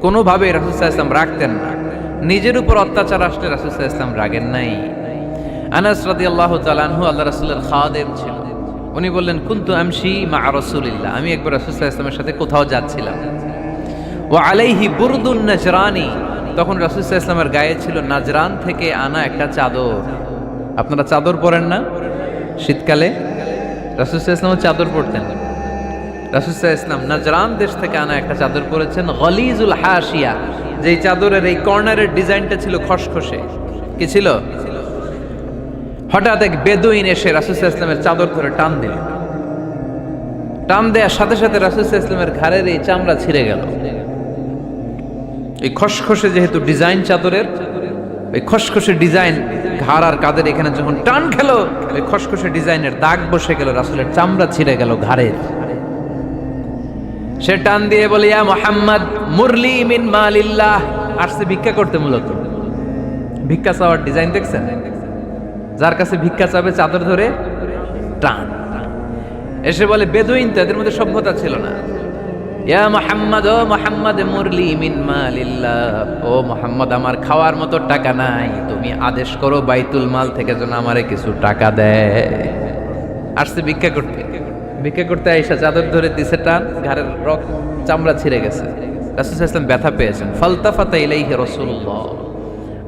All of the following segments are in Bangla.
কোনোভাবে রাসূল সাল্লাল্লাহু আলাইহি ওয়াসাল্লাম রাখতেন না। নিজের উপর অত্যাচার আসলে রাসূল সাল্লাল্লাহু আলাইহি ওয়াসাল্লাম রাগেন নাই। আনাস রাদিয়াল্লাহু তাআলা আনহু আল্লাহ রাসূলের খাদেম ছিল। উনি বললেন, কুনতু আমশি মা রাসূলিল্লাহ, আমি একবার রাসূল সাল্লাল্লাহু আলাইহি ওয়াসাল্লামের সাথে কোথাও যাচ্ছিলাম। ওয়া আলাইহি বুরদুন নাজরানি, তখন রাসূল সাল্লাল্লাহু আলাইহি ওয়াসাল্লামের গায়ে ছিল নাজরান থেকে আনা একটা চাদর। আপনারা চাদর পরেন না শীতকালে? রাসূল সাল্লাল্লাহু আলাইহি ওয়াসাল্লাম চাদর পরতেন। রাসূল সাল্লাল্লাহু আলাইহি ওয়াসাল্লাম নাজরান দেশ থেকে আনা একটা চাদর পরেছেন, গলিজুল হাশিয়া, যেই চাদরের এই কর্নারের ডিজাইনটা ছিল খসখসে। কি ছিল? হঠাৎ এক বেদুইন এসে রাসূল সাল্লাল্লাহু আলাইহি ওয়াসাল্লামের চাদর ধরে টান দিল। টান দেওয়ার সাথে সাথে রাসূল সাল্লাল্লাহু আলাইহি ওয়াসাল্লামের ঘাড়ের এই চামড়া ছিঁড়ে গেল। এই খসখসে যেহেতু ডিজাইন চাদরের, ওই খসখসে ডিজাইন ঘাড় আর কাঁধের এখানে যখন টান খেলো, ওই খসখসে ডিজাইনের দাগ বসে গেল, রাসূলের চামড়া ছিঁড়ে গেল ঘাড়ের। সে টান দিয়ে বলে, ইয়া মুহাম্মদ মুরলি মিন মালিল্লাহ, আসছে ভিক্ষা করতে। মূলত ভিক্ষা চাওয়ার ডিজাইন দেখছেন? যার কাছে ভিক্ষা চাবে চাদর ধরে টান। এসে বলে, বেদুইন তো, এদের মধ্যে সভ্যতা ছিল না। ইয়া মুহাম্মদ, ও মুহাম্মদ মুরলি মিন মালিল্লাহ, ও মুহাম্মদ আমার খাওয়ার মতো টাকা নাই, তুমি আদেশ করো বাইতুল মাল থেকে যেন আমারে কিছু টাকা দেয়। আসছে ভিক্ষা করতে। ভিক্ষা করতে আইসা চাদর ধরে দিছে টান, ঘাড়ের চামড়া ছিঁড়ে গেছে। রাসূল সাল্লাল্লাহু আলাইহি ওয়াসাল্লাম ব্যথা পেয়েছেন। ফালতাফাতা ইলাইহি রাসূলুল্লাহ,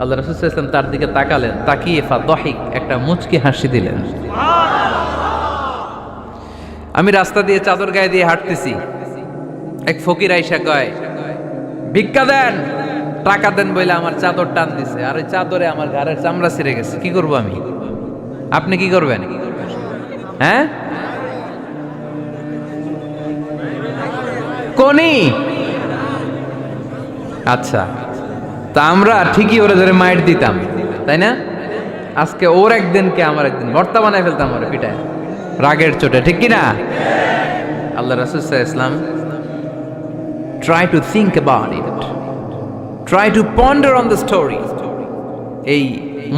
আল্লাহ রাসূল সাল্লাল্লাহু আলাইহি ওয়াসাল্লাম তার দিকে তাকালেন, তাকিয়ে ফাদহিক, একটা মুচকি হাসি দিলেন। আমি রাস্তা দিয়ে চাদর গায়ে দিয়ে হাঁটতেছি, এক ফকির আইসা কয়, ভিক্ষা দেন, টাকা দেন বলে আমার চাদর টান দিছে, আর ওই চাদরে আমার ঘাড়ের চামড়া ছিঁড়ে গেছে। কি করব আমি? আপনি কি করবেন? হ্যাঁ, কোনি? আচ্ছা, তা আমরা ঠিকই ওরে ধরে মাইর দিতাম, তাই না? আজকে ওর একদিনকে আমার একদিন ভর্তা বানায় ফেলতাম ওরে পিটায়, রাগের চোটে, ঠিক কিনা? আল্লাহ রাসূল সাল্লাল্লাহু আলাইহি ওয়াসাল্লাম try to think about it, try to ponder on the story. এই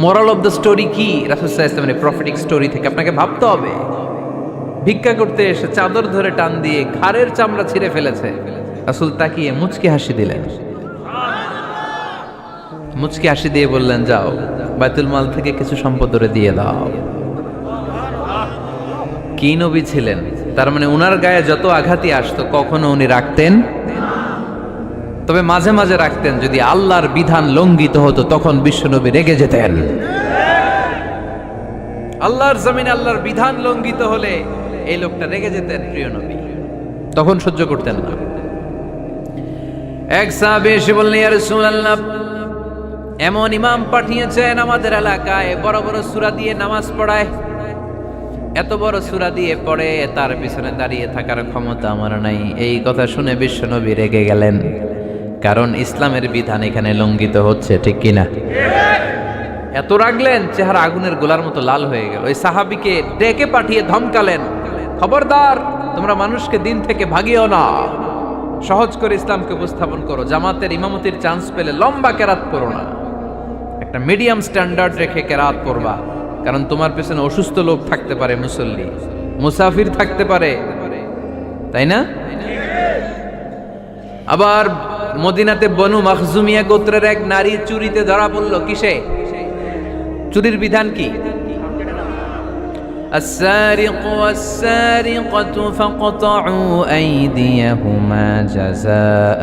moral of the story কি? রাসূল সাল্লাল্লাহু আলাইহি ওয়াসাল্লামের প্রফেটিক স্টোরি থেকে আপনাকে ভাবতে হবে। ভিক্ষা করতে এসে চাদর ধরে টান দিয়ে ঘাড়ের চামড়া ছিঁড়ে ফেলেছে, রাসূল তাকিয়ে মুচকি হাসি দিলেন। মুচকি হাসি দিয়ে বললেন, যাও বাইতুল মাল থেকে কিছু সম্পদ ধরে দিয়ে দাও। কি নবী ছিলেন! তার মানে উনার গায়ে যত আঘাতই আসতো কখনো উনি রাখতেন, তবে মাঝে মাঝে রাখতেন। যদি আল্লাহর বিধান লঙ্ঘিত হতো তখন বিশ্বনবী রেগে যেতেন। আল্লাহর জমিনে আল্লাহর বিধান লঙ্ঘিত হলে এই লোকটা রেগে যেতেন, প্রিয় নবী, তখন সহ্য করতেন না। এক সাহাবী এসে বললেন, ইয়া রাসূলুল্লাহ, এমন ইমাম পাঠিয়েছেন আমাদের এলাকায়, বড় বড় সূরা দিয়ে নামাজ পড়ায়, এত বড় সূরা দিয়ে পড়ে, তার পিছনে দাঁড়িয়ে থাকার ক্ষমতা আমার নাই। এই কথা শুনে বিশ্বনবী রেগে গেলেন, কারণ ইসলামের বিধান এখানে লঙ্ঘিত হচ্ছে, ঠিক কিনা? এত রাগলেন, চেহারা আগুনের গোলার মতো লাল হয়ে গেল। ওই সাহাবীকে ডেকে পাঠিয়ে ধমকালেন, খবরদার, তোমরা মানুষকে দিন থেকে ভাগিও না, সহজ করে ইসলামকে উপস্থাপন করো। জামাতের ইমামতির চান্স পেলে লম্বা কেরাত পড়ো না, একটা মিডিয়াম স্ট্যান্ডার্ড রেখে কেরাত পড়বা, কারণ তোমার পেছনে অসুস্থ লোক থাকতে পারে, মুসল্লি, মুসাফির থাকতে পারে, তাই না? আবার মদিনাতে বনু মাখজুমিয়া গোত্রের এক নারী চুরিতে ধরা পড়ল। কিসে? চুরির বিধান কি? السارق والسارقة فاقطعوا أيديهما جزاء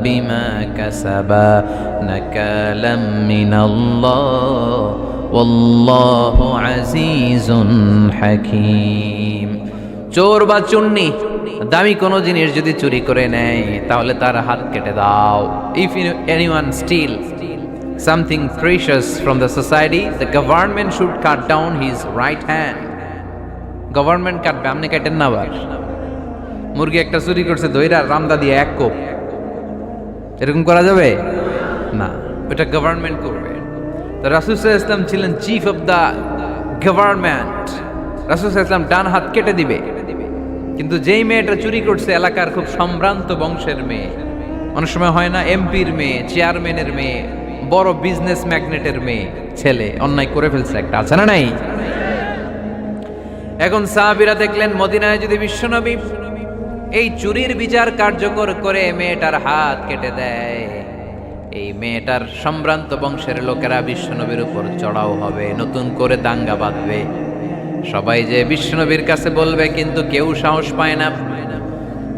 بما كسبا نكالا من الله والله عزيز حكيم। চোর বা চুন্নি দামি কোনো জিনিস যদি চুরি করে নেয় তাহলে তার হাত কেটে দাও। If anyone steal something precious from the society, the government should cut down his right hand. Government কাটবে, আপনি কাটেন না। আবার মুরগি একটা চুরি করছে, দইরা রামদা দিয়ে এক কোপ, এরকম করা যাবে না, ওটা গভর্নমেন্ট করবে। তো রাসূল সাল্লাল্লাহু আলাইহি ওয়াসাল্লাম ছিলেন চিফ অফ দা গভর্নমেন্ট, রাসূল সাল্লাল্লাহু আলাইহি ওয়াসাল্লাম ডান হাত কেটে দিবে। কিন্তু যেই মেয়েটা চুরি করছে এলাকার খুব সম্ভ্রান্ত বংশের মেয়ে, অনেক সময় হয় না এমপির মেয়ে, চেয়ারম্যানের মেয়ে, বড় বিজনেস ম্যাগনেটের মেয়ে, ছেলে অন্যায় করে ফেলছে একটা, আছে না নাই? এখন সাহাবীরা দেখলেন মদিনায় যদি বিশ্বনবী এই চুরির বিচার কার্যকর করে মেয়েটার হাত কেটে দেয়। এই মেয়েটার সম্ভ্রান্ত বংশের লোকেরা বিশ্বনবীর উপর চড়াও হবে, নতুন করে দাঙ্গা বাঁধবে। সবাই যে বিশ্বনবীর কাছে বলবে, কিন্তু কেউ সাহস পায় না।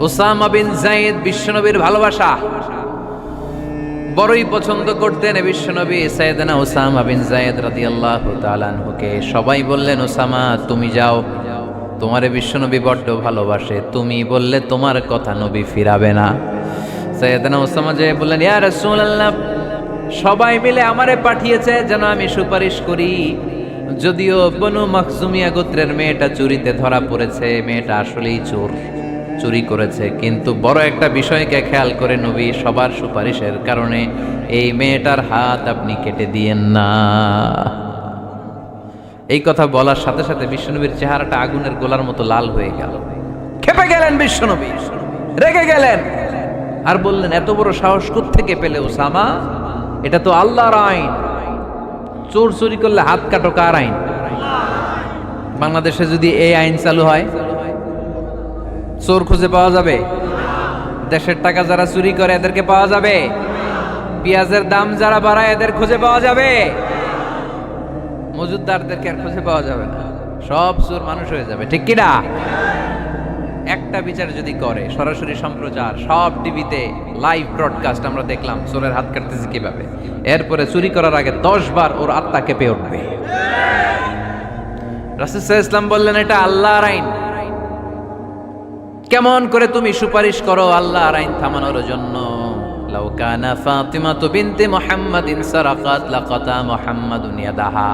উসামা বিন যায়েদ বিশ্বনবীর ভালোবাসা বড়ই পছন্দ করতেন বিশ্বনবী। সাইয়েদনা উসামা বিন যায়েদ রাদিয়াল্লাহু তাআলা আনহুকে সবাই বললেন, উসামা তুমি যাও, তোমারে বিশ্বনবী বড্ড ভালোবাসে, তুমি বললে তোমার কথা নবী ফিরাবে না। সাইয়েদনা উসামা যে বললেন, ইয়া রাসূলুল্লাহ, সবাই মিলে আমারে পাঠিয়েছে যেন আমি সুপারিশ করি। যদিও বনু মাখজুমিয়া গোত্রের মেয়েটা চুরিতে ধরা পড়েছে, মেয়েটা আসলেই চোর, চুরি করেছে, কিন্তু বড় একটা বিষয়কে খেয়াল করে নবী সবার সুপারিশের কারণে এই মেয়েটার হাত আপনি কেটে দিয়েন না। এই কথা বলার সাথে সাথে বিশ্বনবীর চেহারাটা আগুনের গোলার মতো লাল হয়ে গেল। খেপে গেলেন বিশ্বনবী, রেগে গেলেন, আর বললেন, এত বড় সাহস কোত্থেকে পেলে উসামা? এটা তো আল্লাহর আইন, চোর চুরি করলে হাত কাটো কার আইন? বাংলাদেশে যদি এই আইন চালু হয়, চোর খুঁজে পাওয়া যাবে? দেশের টাকা যারা চুরি করে এদেরকে পাওয়া যাবে? পেঁয়াজের দাম যারা বাড়ায় এদের খুঁজে পাওয়া যাবে? মজুদদারদেরকে আর খুঁজে পাওয়া যাবে না, সব চোর মানুষ হয়ে যাবে, ঠিক কিনা? একটা বিচার যদি করে, সরাসরি সম্প্রচার, সব টিভিতে লাইভ ব্রডকাস্ট আমরা দেখলাম চোরের হাত কাটতেছে কিভাবে, এরপরে চুরি করার আগে 10 বার ওর আত্মা কেঁপে উঠবে। রাসূল সাল্লাল্লাহু আলাইহি ওয়াসাল্লাম বললেন, এটা আল্লাহর আইন, কেমন করে তুমি সুপারিশ করো আল্লাহর আইন থামানোর জন্য? লাউ কানা ফাতিমাতু বিনতে মুহাম্মাদিন সারাকাত লাকাতা মুহাম্মাদুন ইয়াদাহা।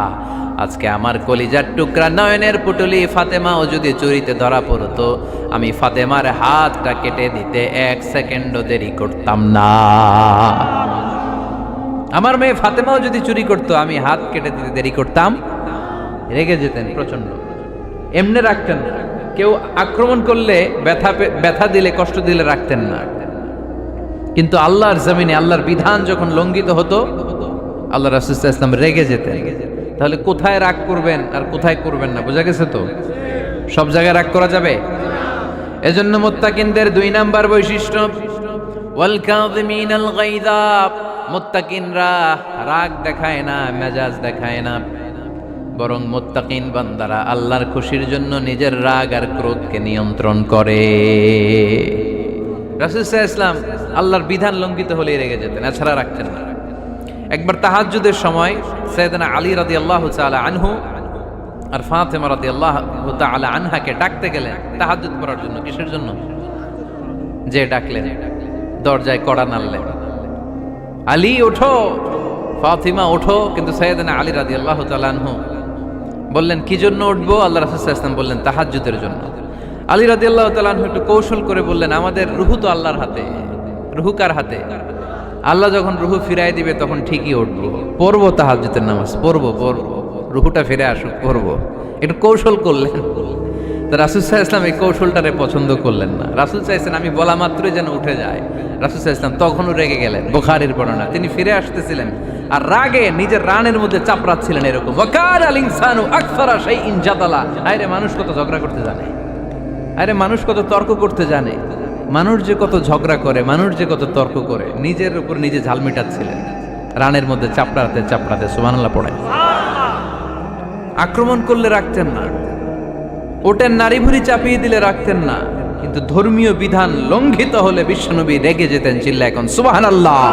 আজকে আমার কলিজার টুকরা নয়নের পুটুলি ফাতেমাও যদি চুরিতে ধরা পড়তো, আমি ফাতেমার হাতটা কেটে দিতে 1 সেকেন্ডও দেরি করতাম না। আমার মেয়ে ফাতেমাও যদি চুরি করতো, আমি হাত কেটে দিতে দেরি করতাম। রেগে যেতেন প্রচন্ড, এমনি রাখতেন না। কেউ আক্রমণ করলে ব্যথা দিলে, কষ্ট দিলে রাখতেন না। কিন্তু আল্লাহর জমিনে আল্লাহর বিধান যখন লঙ্ঘিত হতো, আল্লাহ রাসূল সাল্লাল্লাহু আলাইহি ওয়াসাল্লাম রেগে যেতেন। তাহলে কোথায় রাগ করবেন আর কোথায় করবেন না বোঝা গেছে তো? সব জায়গায় রাগ করা যাবে? এজন্য মুত্তাকিনদের 2 নাম্বার বৈশিষ্ট্য, ওয়াল কাযিমিনাল গায়যা। মুত্তাকিনরা রাগ দেখায় না, মেজাজ দেখায় না, বরং মুত্তাকিন বান্দারা আল্লাহর খুশির জন্য নিজের রাগ আর ক্রোধকে নিয়ন্ত্রণ করে। রাসূল সাল্লাল্লাহু আলাইহি ওয়াসাল্লাম আল্লাহর বিধান লঙ্ঘিত হলেই রেগে যেতেন, এছাড়া রাখতেন না। একবার তাহাজ্জুদের সময় সাইয়েদনা আলী রাদিয়াল্লাহু তাআলা আনহু আর ফাতেমা রাদিয়াল্লাহু তাআলা আনহাকে ডাকতে গেলেন তাহাজ্জুদ পড়ার জন্য। কিসের জন্য? যে ডাকলেন, দরজায় কড়া নাড়লেন, আলী ওঠো, ফাতিমা ওঠো। কিন্তু সাইয়েদনা আলী রাদিয়াল্লাহু তাআলা আনহু বললেন, কি জন্য উঠবো? আল্লাহ রাসূল সাল্লাল্লাহু আলাইহি ওয়াসাল্লাম বললেন, তাহাজ্জুদের জন্য। আলী রাদিয়াল্লাহু তাআলা আনহু একটু কৌশল করে বললেন, আমাদের রুহু তো আল্লাহর হাতে। রুহু কার হাতে? আল্লাহ যখন রুহু ফিরাই দিবে তখন ঠিকই উঠবো, পড়বো তাহাজ্জুদের নামাজ, পড়বো, রুহুটা ফিরে আসুক, পড়বো। একটু কৌশল করলেন। তো রাসূল সাল্লাল্লাহু আলাইহি ওয়াসাল্লাম এই কৌশলটারে পছন্দ করলেন না। রাসূল চাইছেন আমি বলা মাত্রই যেন উঠে যায়। রাসূল সাল্লাল্লাহু আলাইহি ওয়াসাল্লাম তখনও রেগে গেলেন। বুখারীর বর্ণনা, তিনি ফিরে আসতেছিলেন আর রাগে নিজের রানের মধ্যে চাপড়াচ্ছিলেন এরকম, ওয়াকার আল ইনসানু আকসারা শাইইন জাদালা। আরে মানুষ কত ঝগড়া করতে জানে, আরে মানুষ কত তর্ক করতে জানে, মানুষ যে কত ঝগড়া করে, মানুষ যে কত তর্ক করে, নিজের উপর নিজে ঝাল মিটাচ্ছিলেন রানের মধ্যে চাপড়াতে চাপড়াতে। সুবহানাল্লাহ পড়ে। আক্রমণ করলে রাখতেন না, ওটের নারী ভুঁড়ি চাপিয়ে দিলে রাখতেন না, কিন্তু ধর্মীয় বিধান লঙ্ঘিত হলে বিশ্বনবী রেগে যেতেন, চিল্লায় এখন সুবহানাল্লাহ।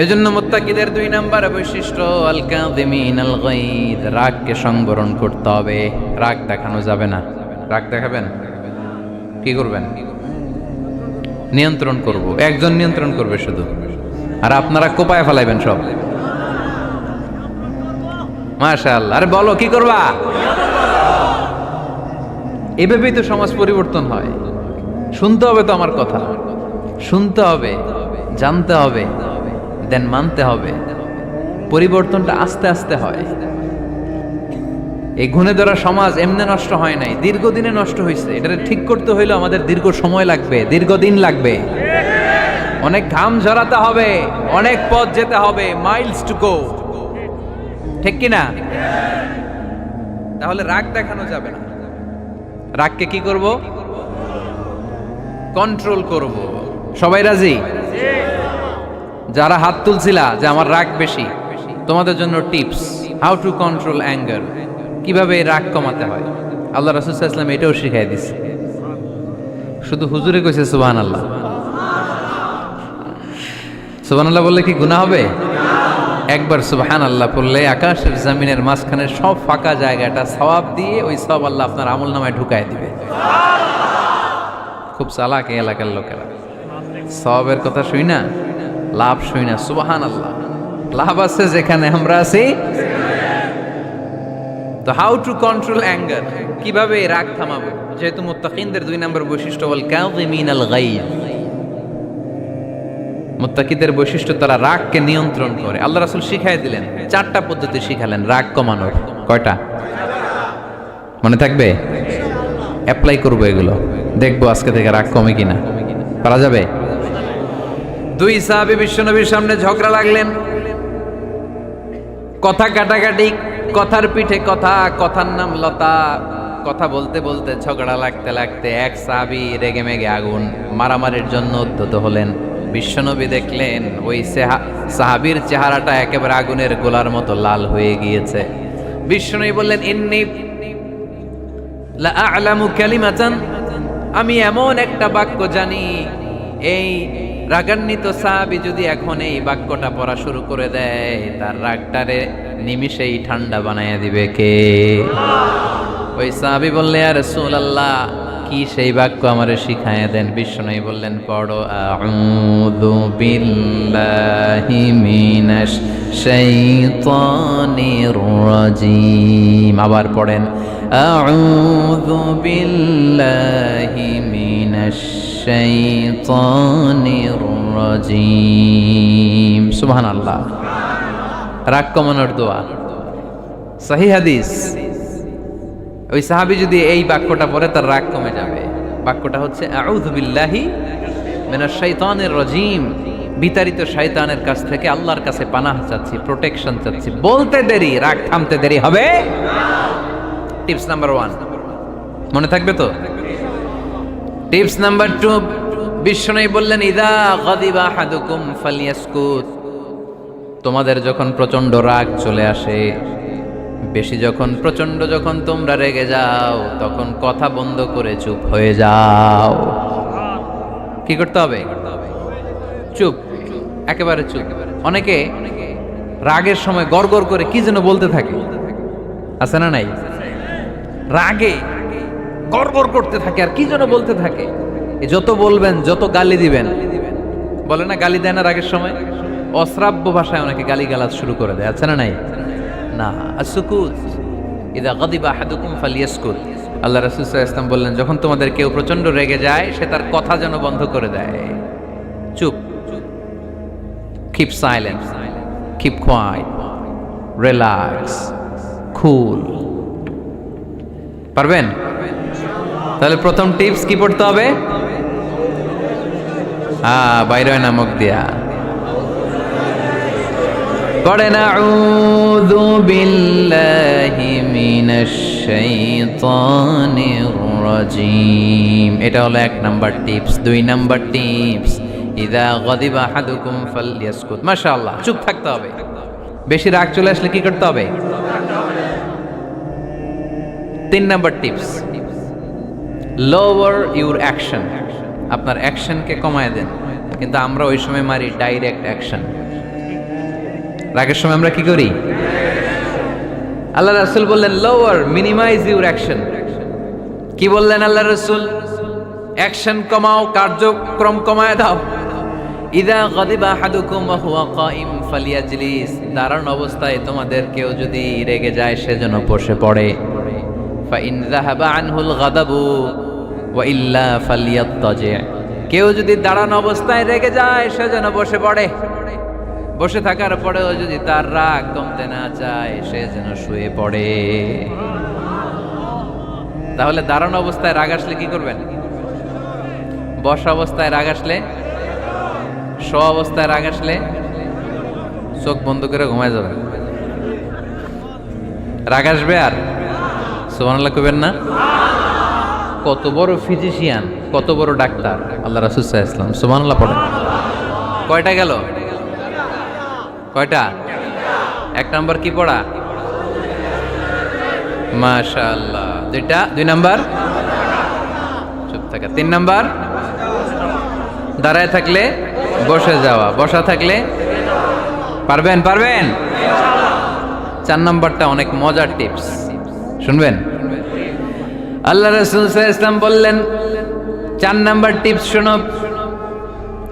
এজন্য মুত্তাকিদের 2 নাম্বার বৈশিষ্ট্য, আল কাযিমিনাল গায়দ, রাগকে সংবরণ করতে হবে, রাগ দেখানো যাবে না। রাগ দেখাবেন, কি করবেন? নিয়ন্ত্রণ করব, একজন নিয়ন্ত্রণ করবে শুধু, আর আপনারা কোপায় ফেলাইবেন সব। মাশাআল্লাহ। আরে বলো কি করবা? এভাবেই তো সমাজ পরিবর্তন হয়। শুনতে হবে তো আমার কথা, শুনতে হবে, জানতে হবে, দেন মানতে হবে। পরিবর্তনটা আস্তে আস্তে হয়। এই গুণে ধরা সমাজ এমনি নষ্ট হয় নাই, দীর্ঘদিনে নষ্ট হয়েছে। এটা ঠিক করতে হইলে আমাদের দীর্ঘ সময় লাগবে, দীর্ঘদিন লাগবে, অনেক ঘাম ঝরাতে হবে, অনেক পথ যেতে হবে, মাইলস টু গো, ঠিক কিনা? তাহলে রাগ দেখানো যাবে না। রাগকে কি করব? কন্ট্রোল করব। সবাই রাজি? যারা হাত তুলছিলা যে আমার রাগ বেশি, তোমাদের জন্য tips, how to control anger, কিভাবে এই রাগ কমাতে হয়। আল্লাহ রাসূল সাল্লাল্লাহু আলাইহি ওয়াসাল্লাম এটাও শিখাই দিছে। শুধু হুজুরে কইছে সুবহানাল্লাহ। সুবহানাল্লাহ বললে কি গুনাহ হবে? একবার সুবহানাল্লাহ পড়লে আকাশের জমিনের মাঝখানে সব ফাঁকা জায়গাটা সওয়াব দিয়ে ওই সওয়াব আল্লাহ আপনার আমলনামায় ঢুকায় দিবে। খুব চালাক এই এলাকার লোকেরা, সওয়াবের কথা শুই না, লাভ শুই না। সুবহানাল্লাহ, লাভ আছে যেখানে আমরা আছি। তো হাউ টু কন্ট্রোল অ্যাঙ্গার, কিভাবে রাগ থামাবো? যেহেতু মুত্তাকিনদের 2 নম্বর বৈশিষ্ট্য ওয়াল কাযিমিনাল গায়জ, মুত্তাকিদের বৈশিষ্ট্য তারা রাগকে নিয়ন্ত্রণ করে। আল্লাহ রাসূল শিখাই দিলেন, 4টা পদ্ধতি শিখালেন রাগ কমানোর। কয়টা মনে থাকবে? অ্যাপ্লাই করবো এগুলো, দেখবো আজকে থেকে রাগ কমে কিনা। পারা যাবে? 2 সাহাবী বিশ্বনবীর সামনে ঝগড়া লাগলেন, কথা কাটাকাটি, কথার পিঠে কথা, কথার নাম লতা। কথা বলতে বলতে ঝগড়া লাগতে লাগতে এক সাহাবী রেগে মেগে আগুন, মারামারির জন্য উদ্যত হলেন। বিশ্বনবী দেখলেন ওই সাহাবীর চেহারাটা একেবারে আগুনের গোলার মতো লাল হয়ে গিয়েছে। বিশ্বনবী বললেন, ইন্নী লা আ'লামু কালিমাতান, আমি এমন একটা বাক্য জানি, এই রাগান্বিত সাহাবী যদি এখন এই বাক্যটা পড়া শুরু করে দেয়, তার রাগটারে নিমিষেই ঠান্ডা বানাইয়া দিবে কে? ওই সাহাবী বললেন, ইয়া রাসূলুল্লাহ, কি সেই বাক্য আমারে শিখাইয়া দেন। বিশ্বনবী বললেন, পড়ো আউযু বিল্লাহি মিনাশ শাইতানির রাজিম। আবার পড়েন আউযু বিল্লাহি মিনাশ শাইতানির রাজিম। সুবহানাল্লাহ, রাগ কমানোর দোয়া, সহিহ হাদিস। ওই সাহাবী যদি এই বাক্যটা পড়ে তার রাগ কমে যাবে। বাক্যটা হচ্ছে আউযু বিল্লাহি মিনাশ শাইতানির রাজিম, বিতাড়িত শয়তানের কাছ থেকে আল্লাহর কাছে পানাহ চাচ্ছি, প্রোটেকশন চাচ্ছি। বলতে দেরি, রাগ থামতে দেরি হবে না। টিপস নাম্বার 1 মনে থাকবে তো? টিপস নাম্বার 2, বিশ্বনবী বললেন, ইযা গাদিবা আহাদুকুম ফালইয়াসকুত, তোমাদের যখন প্রচন্ড রাগ চলে আসে, বেশি যখন, প্রচন্ড যখন তোমরা রেগে যাও, তখন কথা বন্ধ করে চুপ হয়ে যাও। কি করতে হবে? চুপ, একেবারে চুপ। অনেকে রাগের সময় গড়গড় করে কি যেন বলতে থাকে, আছে না নাই? রাগে গড়গড় করতে থাকে আর কি যেন বলতে থাকে। যত বলবেন, যত গালি দিবেন, বলে না গালি দেয় না রাগের সময়, অশ্রাব্য ভাষায় অনেকে গালিগালাজ শুরু করে দেয়, আছে না নাই? না, আসুকুত, ইদা গাদিবা আহাদুকুম ফালিয়াসকুত। আল্লাহ রাসূল সাল্লাল্লাহু আলাইহি ওয়াসাল্লাম বললেন, যখন তোমাদের কেউ প্রচন্ড রেগে যায়, সে তার কথা যেন বন্ধ করে দেয়। চুপ, keep silent, keep quiet, relax, cool. পারবেন? তাহলে প্রথম টিপস কি পড়তে হবে? বাইরে নামক দিয়া পড়েন আউযু বিল্লাহি মিনাশ শাইতানির রাজিম। এটা হলো 1 নাম্বার টিপস। 2 নাম্বার টিপস, ইযা গাদিবা আহাদুকুম ফালইয়াসকুত। মাশাআল্লাহ, চুপ থাকতে হবে। বেশি রাগ চলে আসলে কি করতে হবে? 3 number tips, lower your action, আপনার অ্যাকশনকে কমায় দেন। কিন্তু আমরা ওই সময় মারি ডাইরেক্ট অ্যাকশন। রাগের সময় আমরা কি করি? আল্লাহ রাসূল বললেন লোয়ার, মিনিমাইজ ইউর অ্যাকশন। কি বললেন আল্লাহ রাসূল? অ্যাকশন কমাও, কার্যক্রম কমায় দাও। ইযা গাদিবা আহাদুকুম ওয়া হুয়া কাইম ফালিয়াজলিস, দাঁড়ানো অবস্থায় তোমাদের কেউ যদি রেগে যায়, সেজন্য বসে পড়ে। ফাইন যাহাবা আনহুল গাদাবু ওয়া ইল্লা ফালিয়াত্তাজি, কেউ যদি দাঁড়ানো অবস্থায় রেগে যায়, সেজন্য বসে পড়ে। বসে থাকার পরেও যদি তার রাগ কমতে না চায়, সে যেন শুয়ে পড়ে। তাহলে দাঁড়ানো অবস্থায় রাগ আসলে কি করবেন? বসা অবস্থায় রাগ আসলে, শোয়া অবস্থায় রাগ আসলে চোখ বন্ধ করে ঘুমায় যাবেন। রাগ আসবে আর সুবহানাল্লাহ কইবেন না? কত বড় ফিজিশিয়ান, কত বড় ডাক্তার আল্লাহ রাসূল সাল্লাল্লাহু আলাইহি ওয়াসাল্লাম। সুবহানাল্লাহ পড়ে। কয়টা গেল? কয়টা? এক নাম্বার কি পড়া? মাশাআল্লাহ। দুইটা, 2 নাম্বার চুপ থাকা। 3 নাম্বার দাঁড়ায় থাকলে বসে যাওয়া, বসা থাকলে পারবেন? 4 নাম্বারটা অনেক মজার টিপস, শুনবেন? আল্লাহ রাসূল সাল্লাল্লাহু আলাইহি ওয়াসাল্লাম বললেন 4 নাম্বার টিপস শোনো।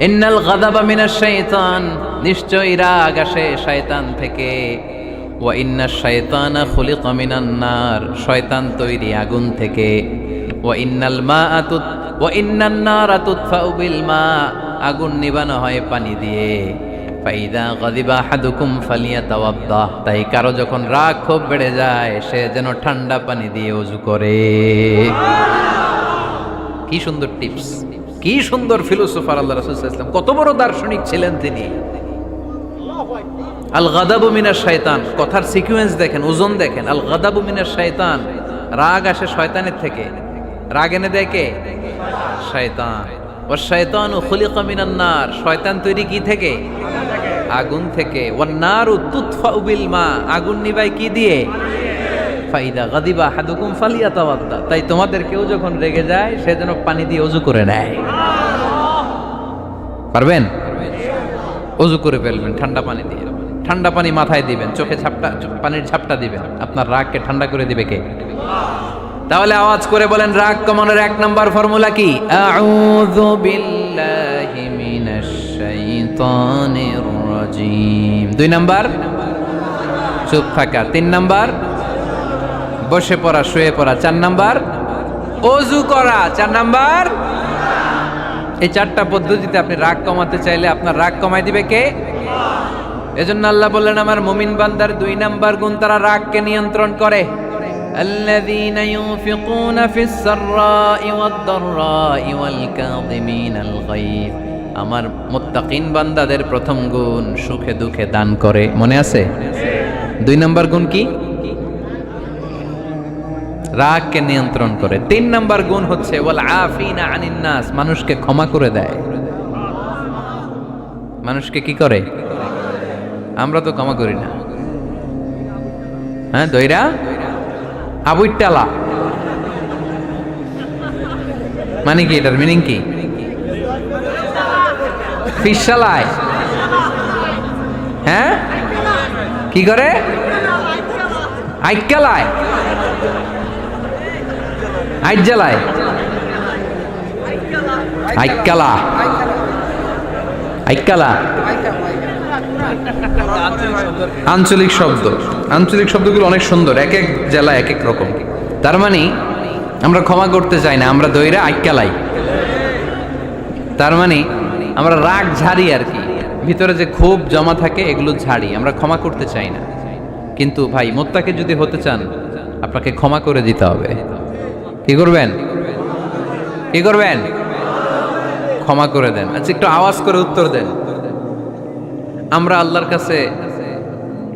ইন্নাল গাদাবা মিনাশ শাইতান, নিশ্চয়ই রাগ আসে শয়তান থেকে। ওয়া ইন্নাশ শাইতানা খুলিকা মিনান নার, শয়তান তৈরি আগুন থেকে। ওয়া ইন্নান নারা তুতফাউ বিল মা, আগুন নিবানো হয় পানি দিয়ে। ফাইদা গাদিবা আহাদুকুম ফালিয়াতাওয়াদ্দা, তাই কারো যখন রাগ খুব বেড়ে যায় সে যেন ঠান্ডা পানি দিয়ে ওযু করে। কি সুন্দর টিপস, কি সুন্দর ফিলোসোফার আল্লাহ রাসূল সাল্লাল্লাহু আলাইহি ওয়াসাল্লাম, কত বড় দার্শনিক ছিলেন তিনি। আল গাদাবু মিনাশ শাইতান, কথার সিকোয়েন্স দেখেন, ওজন দেখেন। আল গাদাবু মিনাশ শাইতান, রাগ আসে শয়তানের থেকে। রাগ এনে দেয় কে? শয়তান। ওয়াশ শাইতানু খুলিকা মিনান নার, শয়তান তৈরি কি থেকে? আগুন থেকে। ওয়ান নারু তুতফাউ বিল মা, আগুন নিভায় কি দিয়ে? ফাইদা গাদিবা আহাদুকুম ফালিয়াতাওয়াদ্দা, তাই তোমাদের কেউ যখন রেগে যায় সে যেন পানি দিয়ে ওযু করে নেয়। পারবেন? ওযু করে ফেলবেন ঠান্ডা পানি দিয়ে। ঠান্ডা পানি মাথায় দিবেন, চোখে পানির ঝাপটা দিবেন। আপনার রাগকে ঠান্ডা করে দিবে কে? তাহলে আওয়াজ করে বলেন রাগ কমানোর 1 নাম্বার ফর্মুলা কি? আউযু বিল্লাহি মিনাশ শাইতানির রাজিম। 2 নাম্বার চুপ থাকা। 3 নাম্বার বসে পড়া, শুয়ে পড়া। 4 নাম্বার ওযু করা। 4 নাম্বার। এই 4টা পদ্ধতিতে আপনি রাগ কমাতে চাইলে আপনার রাগ কমাই দিবে কে? এজন্য আল্লাহ বললেন আমার মুমিন বান্দার 2 নাম্বার গুণ, তারা রাগকে নিয়ন্ত্রণ করে। আল্লাযীনা ইউনফিকুনা ফিস সাররাই ওয়াদ দাররাই ওয়াল কাযিমিনাল গায়ব, আমার মুত্তাকিন বান্দাদের প্রথম গুণ সুখে দুঃখে দান করে। মনে আছে? 2 নাম্বার গুণ কি? রাগকে নিয়ন্ত্রণ করে। 3 নাম্বার গুণ হচ্ছে ওয়াল আফিনা আনিন নাস, মানুষকে ক্ষমা করে দেয়। মানুষকে কি করে? আমরা তো ক্ষমা করি না। হ্যাঁ, দইরা আবুইটালা মানে কি? এটার মিনিং কি? ফিশালায়। হ্যাঁ, কি করে? আইকালায়, আইজালায়, আইকালা, আইকালা আঞ্চলিক শব্দ। আঞ্চলিক শব্দগুলো অনেক সুন্দর, এক এক জেলায় এক এক রকম। তার মানে আমরা ক্ষমা করতে চাই না, আমরা দইরা আইকালাই। তার মানে আমরা রাগ ঝাড়ি আর কি, ভিতরে যে ক্ষোভ জমা থাকে এগুলো ঝাড়ি, আমরা ক্ষমা করতে চাই না। কিন্তু ভাই মুত্তাকি যদি হতে চান আপনাকে ক্ষমা করে দিতে হবে। কি করবেন? কি করবেন? ক্ষমা করে দেন। আচ্ছা, একটু আওয়াজ করে উত্তর দেন। আমরা আল্লাহর কাছে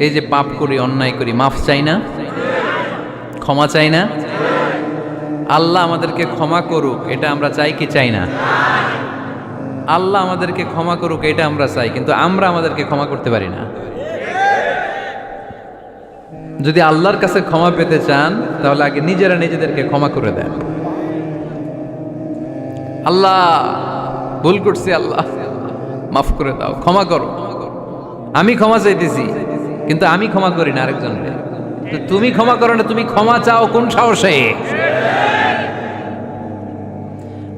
এই যে পাপ করি, অন্যায় করি, মাফ চাই না? ক্ষমা চাই না? আল্লাহ আমাদেরকে ক্ষমা করুক এটা আমরা চাই কি চাই না? আল্লাহ আমাদেরকে ক্ষমা করুক এটা আমরা চাই, কিন্তু আমরা আমাদেরকে ক্ষমা করতে পারি না। যদি আল্লাহর কাছে ক্ষমা পেতে চান তাহলে আগে নিজেরা নিজেদেরকে ক্ষমা করে দেন। আল্লাহ ভুল করছি, আল্লাহ মাফ করে দাও, ক্ষমা করো। আমি ক্ষমা চাইতেছি কিন্তু আমি ক্ষমা করি না আরেকজনকে। তো তুমি ক্ষমা করো না, তুমি ক্ষমা চাও কোন সাহসে?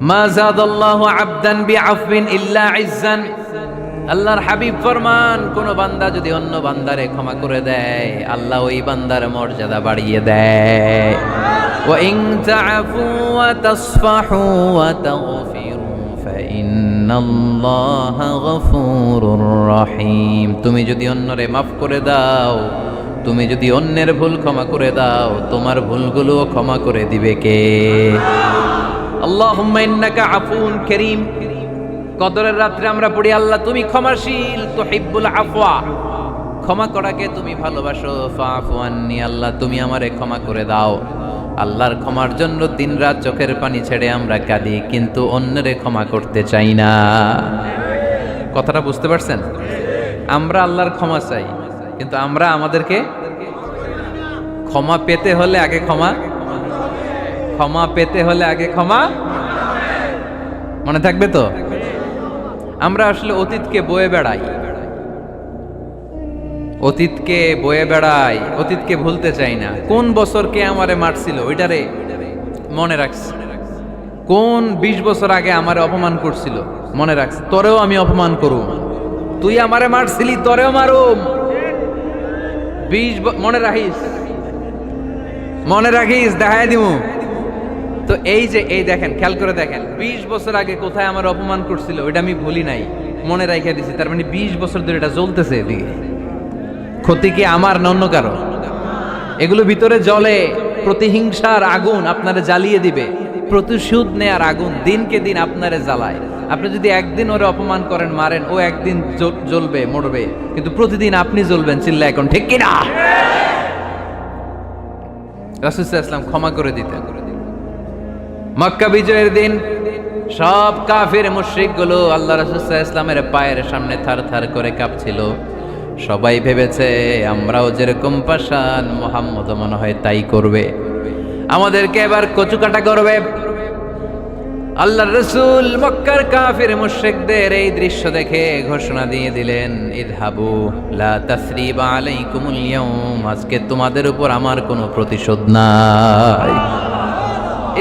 মা যাদাল্লাহু আবদান বিআফবিন ইল্লা ইজ্জান, আল্লাহর হাবিব ফরমান কোন বান্দা যদি অন্য বান্দারে ক্ষমা করে দেয় আল্লাহ ওই বান্দার মর্যাদা বাড়িয়ে দেয়। ওয়া ইন তা'ফু ওয়া তাসফাহু ওয়া তাগফিরু ফাইন্নাল্লাহা গফুরুর রহিম, তুমি যদি অন্যরে মাফ করে দাও, তুমি যদি অন্যের ভুল ক্ষমা করে দাও, তোমার ভুলগুলো ক্ষমা করে দিবে কে? আল্লাহুম্মা ইন্নাকা আফুন কারীম। কদরের রাত্রে আমরা পড়ি আল্লাহ তুমি ক্ষমাশীল, তুহিব্বুল আফওয়া, ক্ষমা করাকে তুমি ভালোবাসো। ফাআফু আন্নি, আল্লাহ তুমি আমারে ক্ষমা করে দাও। আল্লাহর ক্ষমার জন্য দিনরাত চোখের পানি ছেড়ে আমরা কাঁদি, কিন্তু অন্যরে ক্ষমা করতে চাই না। কথাটা বুঝতে পারছেন? আমরা আল্লাহর ক্ষমা চাই, কিন্তু আমরা আমাদেরকে ক্ষমা পেতে হলে আগে ক্ষমা পেতে হলে আগে ক্ষমা। মনে থাকবে তো? আমরা আসলে অতীতকে বয়ে বেড়াই, অতীতকে ভুলতে চাই না। কোন বছর কে আমারে মারছিল ওইটারে মনে রাখছি, কোন 20 বছর আগে আমারে অপমান করছিল মনে রাখছি, তোরেও আমি অপমান করুম, তুই আমারে মারছিলি তোরেও মারুম। মনে রাখিস দেখাই দিমু। তো এই দেখেন, খেয়াল করে দেখেন, 20 বছর আগে কোথায় আমার অপমান করছিল ওইটা আমি ভুলি নাই, মনে রাখিয়ে দিছি। তার মানে 20 বছর ধরে এটা জ্বলতেছে। এদিকে ক্ষতি কি আমার না অন্য কারো? এগুলো ভিতরে জ্বলে, প্রতিহিংসার আগুন আপনারে জ্বালিয়ে দিবে, প্রতিশোধ নেয়ার আগুন দিনকে দিন আপনারে জ্বালায়। আপনি যদি একদিন ওরে অপমান করেন, মারেন, ও একদিন জ্বলবে, মরবে, কিন্তু প্রতিদিন আপনি জ্বলবেন। চিল্লা এখন ঠিক কিনা? রাসূল সাল্লাল্লাহু আলাইহি ওয়াসাল্লাম ক্ষমা করে দিতেন। মক্কা বিজয়ের দিন সব কাফির মুশরিক গুলো আল্লাহ রাসূল সাল্লাল্লাহু আলাইহি ওয়াসাল্লামের পায়ের সামনে থার করে কাঁপছিল। সবাই ভেবেছে আমরাও যেরকম পাষাণ, মুহাম্মদ মনে হয় তাই করবে, আমাদেরকে এবার কচুকাটা করবে। আল্লাহর রাসূল মক্কার কাফির মুশরিকদের এই দৃশ্য দেখে ঘোষণা দিয়ে দিলেন, ইযহাবু লা তাসরিবা আলাইকুমুল ইয়াউম, আজকে তোমাদের উপর আমার কোনো প্রতিশোধ নাই।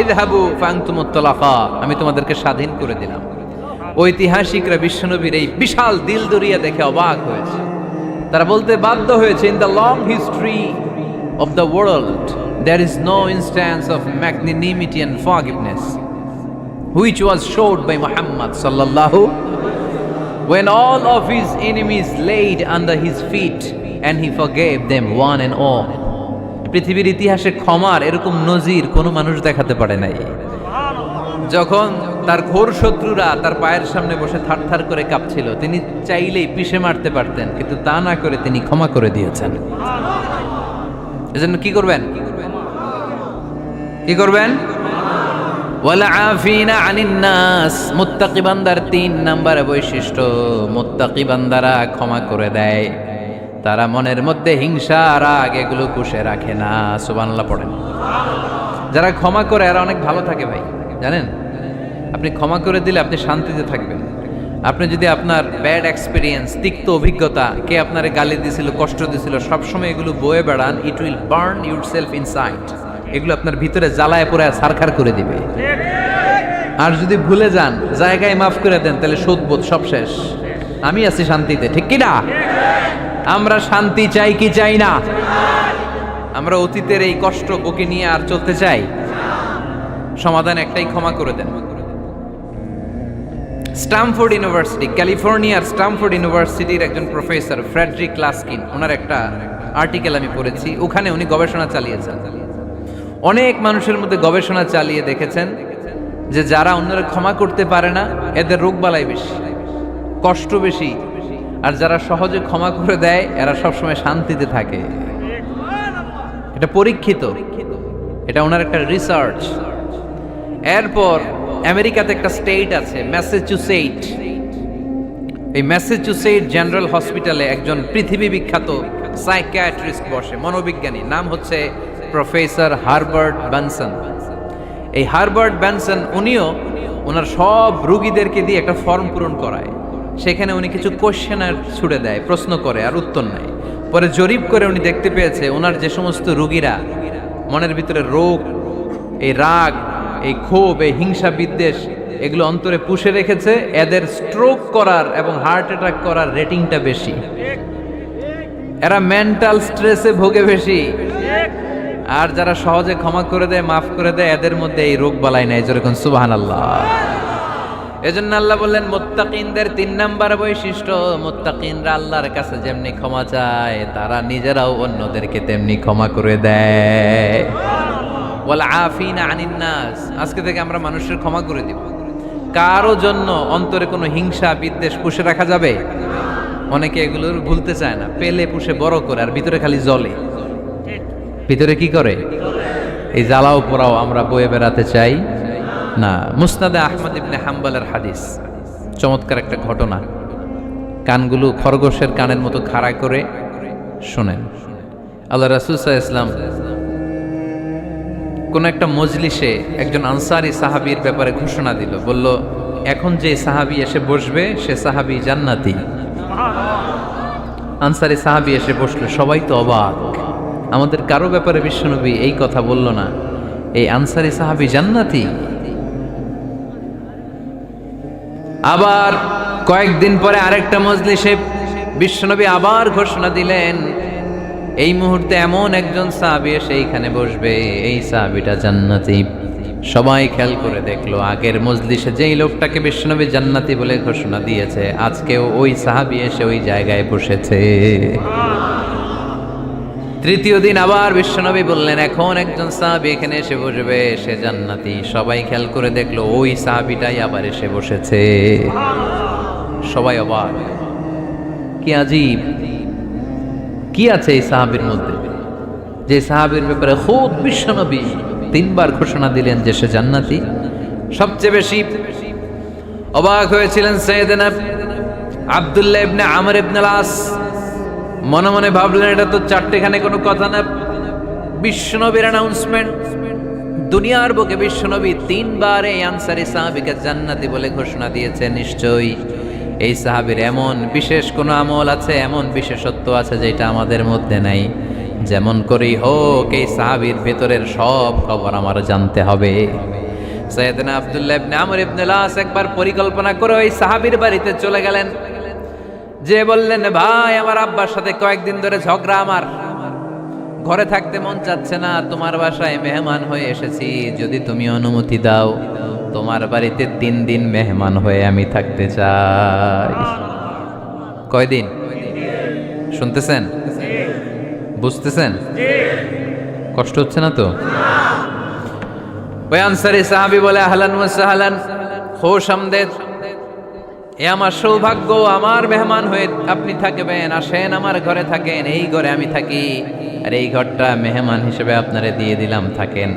ইযহাবু ফাআনতুমুত তালাকা, আমি তোমাদেরকে স্বাধীন করে দিলাম। ঐতিহাসিকরা বিশ্বনবীর এই বিশাল দিলদরিয়া দেখে অবাক হয়েছে। তারা বলতে বাধ্য হয়েছে, in the long history of the world there is no instance of magnanimity and forgiveness which was showed by Muhammad sallallahu, when all of his enemies laid under his feet and he forgave them one and all. পৃথিবীর ইতিহাসে ক্ষমার এরকম নজির কোনো মানুষ দেখাতে পারে নাই। যখন তার ঘোর শত্রুরা তার পায়ের সামনে বসে থার করে কাঁপছিল, তিনি চাইলেই পিষে মারতে পারতেন, কিন্তু তা না করে তিনি ক্ষমা করে দিয়েছেন। এজন্য কি করবেন? ওয়ালা আফিনা আনিন নাস, মুত্তাকি বান্দার 3 নাম্বার বৈশিষ্ট্য, মুত্তাকি বান্দারা ক্ষমা করে দেয়। তারা মনের মধ্যে হিংসা, রাগ এগুলো পুষে রাখে না। সুবহানাল্লাহ পড়েন। যারা ক্ষমা করে এরা অনেক ভালো থাকে ভাই, জানেন? আপনি ক্ষমা করে দিলে আপনি শান্তিতে থাকবেন। আপনি যদি আপনার ব্যাড এক্সপিরিয়েন্স, তিক্ত অভিজ্ঞতা, কে আপনারে গালি দিছিল, কষ্ট দিছিল, সবসময় এগুলো বয়ে বেড়ান, it will burn yourself inside. এগুলো আপনার ভিতরে জ্বালায় পড়ে ছারখার করে দিবে। আর যদি ভুলে যান, জায়গায় মাফ করে দেন, তাহলে শোধবোধ সব শেষ। আমি আছি শান্তিতে, ঠিক কি না? আমরা শান্তি চাই কি চাই না? আমরা অতীতের এই কষ্ট বুকে নিয়ে আর চলতে চাই? সমাধান একটাই, ক্ষমা করে দেন। স্ট্যামফোর্ড ইউনিভার্সিটি, ক্যালিফোর্নিয়ার স্ট্যামফোর্ড ইউনিভার্সিটির একজন প্রফেসর ফ্রেডরিক লাস্কিন, ওনার একটা আর্টিকেল আমি পড়েছি। ওখানে উনি গবেষণা চালিয়েছেন, অনেক মানুষের মধ্যে গবেষণা চালিয়ে দেখেছেন যে যারা অন্যরা ক্ষমা করতে পারে না, এদের রোগবালাই বেশি, কষ্ট বেশি, আর যারা সহজে ক্ষমা করে দেয় এরা সবসময় শান্তিতে থাকে। এটা পরীক্ষিত, এটা ওনার একটা রিসার্চ। এরপর আমেরিকাতে একটা স্টেট আছে ম্যাসাচুসেট। এই ম্যাসাচুসেট জেনারেল হসপিটালে একজন পৃথিবী বিখ্যাত সাইকিয়াট্রিস্ট বসে, মনোবিজ্ঞানী, নাম হচ্ছে প্রফেসর হারবার্ট বেনসন। এই হারবার্ট বেনসন উনিও ওনার সব রোগীদেরকে দিয়ে একটা ফর্ম পূরণ করায়। সেখানে উনি কিছু কোশ্চেনার ছুড়ে দেয়, প্রশ্ন করে আর উত্তর নেয়। পরে জরিপ করে উনি দেখতে পেয়েছে ওনার যে সমস্ত রোগীরা মনের ভিতরে রোগ, এই রাগ, এই ক্ষোভ, এই হিংসা বিদ্বেষ এগুলো অন্তরে পুষে রেখেছে, এদের স্ট্রোক করার এবং হার্ট অ্যাটাক করার রেটিংটা বেশি। এরা মেন্টাল স্ট্রেসে ভোগে বেশি। আর যারা সহজে ক্ষমা করে দেয়, মাফ করে দেয়, এদের মধ্যে এই রোগ বালাই নাই। যেরকম সুবহানাল্লাহ। এজন্য আল্লাহ বললেন মুত্তাকিনদের 3 নাম্বার বৈশিষ্ট্য, মুত্তাকিনরা আল্লাহর কাছে যেমনি ক্ষমা চায়, তারা নিজেরাও অন্যদেরকে তেমনি ক্ষমা করে দেয়। ওয়াল আফিনা আনিন নাস, আজকে থেকে আমরা মানুষের ক্ষমা করে দিব। কারো জন্য অন্তরে কোনো হিংসা বিদ্বেষ পুষে রাখা যাবে? অনেকে এগুলোর ভুলতে চায় না, পেলে পুষে বড় করে, আর ভিতরে খালি জ্বলে। ভিতরে কি করে? এই জ্বালাও পোড়াও আমরা বয়ে বেড়াতে চাই না। মুসনাদে আহমদ ইবনে হাম্বলের হাদিস, চমৎকার একটা ঘটনা। কানগুলো খরগোশের কানের মতো খাড়া করে শোনেন। আল্লাহ রাসূল সাল্লাল্লাহু আলাইহি ওয়াসাল্লাম কোন একটা মজলিসে একজন আনসারী সাহাবীর ব্যাপারে ঘোষণা দিল, বলল এখন যে সাহাবী এসে বসবে সে সাহাবী জান্নাতি। আনসারী সাহাবী এসে বসলো, সবাই তো অবাক, আমাদের কারো ব্যাপারে বিশ্বনবী এই কথা বলল না, এই আনসারী সাহাবী জান্নাতি। আবার কয়েকদিন পরে আরেকটা মজলিসে বিশ্বনবী আবার ঘোষণা দিলেন, এই মুহূর্তে এমন একজন সাহাবী এসে এইখানে বসবে, এই সাহাবীটা জান্নাতি। সবাই খেয়াল করে দেখলো, আগের মজলিসে যেই লোকটাকে বিশ্বনবী জান্নাতি বলে ঘোষণা দিয়েছে, আজকেও ওই সাহাবী এসে ওই জায়গায় বসেছে। তৃতীয় দিন আবার বিশ্বনবী বললেন, এখন একজন সাহাবী এখানে এসে বসবে, সে জান্নাতি। সবাই খেয়াল করে দেখলো, ওই সাহাবীটাই আবার এসে বসেছে। সবাই অবাক, কি আজীব, কি আছে এই সাহাবীর মধ্যে, যে সাহাবীর ব্যাপারে খুদ বিশ্বনবী তিনবার ঘোষণা দিলেন যে সে জান্নাতি। সবচেয়ে বেশি অবাক হয়েছিলেন সাইয়েদনা আব্দুল্লাহ ইবনে আমর ইবনে আস। মনে মনে ভাবলেন, এটা তো চারটেখানে কোনো কথা না, বিশ্বনবীর অ্যানাউন্সমেন্ট। দুনিয়ার বুকে বিশ্বনবী তিনবার এই আনসারী সাহাবীকে জান্নাতি বলে ঘোষণা দিয়েছে, নিশ্চয়ই এই সাহাবীর এমন বিশেষ কোনো আমল আছে, এমন বিশেষত্ব আছে যেটা আমাদের মধ্যে নাই। যেমন করেই হোক এই সাহাবীর ভেতরের সব খবর আমার জানতে হবে। সাইয়েদনা আব্দুল্লাহ ইবনে আমর ইবনে আস একবার পরিকল্পনা করে ওই সাহাবীর বাড়িতে চলে গেলেন, যে বললেন, ভাই আমার আব্বার সাথে কয়েকদিন ধরে ঝগড়া, আমার ঘরে থাকতে মন চাচ্ছে না, তোমার বাসায় মেহমান হয়ে এসেছি, যদি তুমি অনুমতি দাও তোমার বাড়িতে 3 দিন মেহমান হয়ে আমি থাকতে চাই। কয়দিন? শুনতেছেন? বুঝতেছেন? কষ্ট হচ্ছে না তো? ওই আনসারী সাহাবী বলে, আহলান ওয়া সাহলান, খুশ আমদেদ, এ আমার সৌভাগ্য, আমার মেহমান হয়ে আপনি থাকবেন, আসেন আমার ঘরে থাকেন, এই ঘরে আমি থাকি, আর এই ঘরটা মেহমান হিসেবে আপনারে দিয়ে দিলাম, থাকেন।